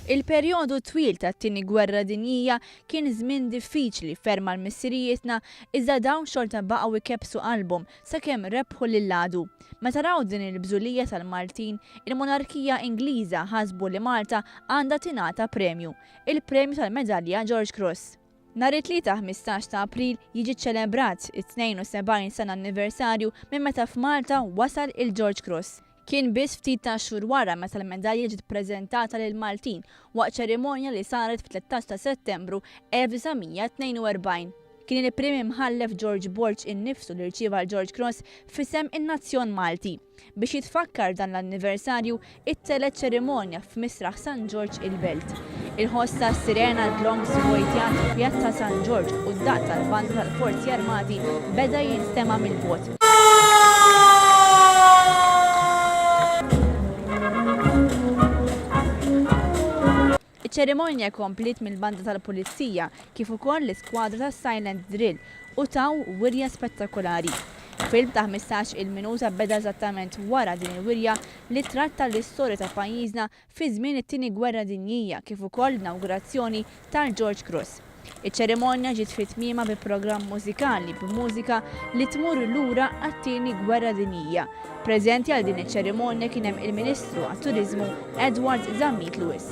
Il-perjodu twil tat-tieni Gwerra Dinjija kien żmien diffiċli ferm għal missirietna iżda dawn xorta baqgħu ikebsu qalbhom sakemm rebħu lil għadu. Meta raw din il-bżulija tal-Maltin, il-Monarkija Ingliża ħasbu li Malta għandha tingħata premju, il-Premju tal-Medalja George Cross. Nhar it-tlieta 15 ta' April jiġi ċċelebrat it-72 sena anniversarju minn meta f'Malta wasal il-George Cross. Kien biss ftit ta' xhur wara meta l-medalja ġiet ppreżentata lil Maltin waqt ċerimonja li saret f'13 ta' Settembru 1942. Kien il-priem imħallef George Borg innifsu li rċieva l-George Cross f'isem in-Nazzjon Malti. Biex jitfakkar dan l-anniversarju, it-telet ċerimonja f'Misraħ San George il-Belt. Il-ħossa sirena dlongs vojtjat f'Pjazza San George u d-daqq tal-banda tal-Forzi Armati beda jinstema' mill-vot. Iċ-ċerimonja komplit mill-banda tal-Pulizija kif ukoll l-iskwadra tas Silent Drill u taw wirja spettakolari. Film ta' 15 minuta beda eżattament wara din il-wirja li tratta l-istorja ta' pajjiżna fi żmien it-tieni Gwerra Dinjija kif ukoll l-inawgurazzjoni tal-George Cross. Iċ-ċerimonja ġiet fit-tmiema bi programm mużikali b'mużika li tmur lura għat-tieni Gwerra Dinjija. Preżenti għal din iċ-ċerimonja kien hemm il-Ministru għat-Turiżmu Edward Zammit Lewis.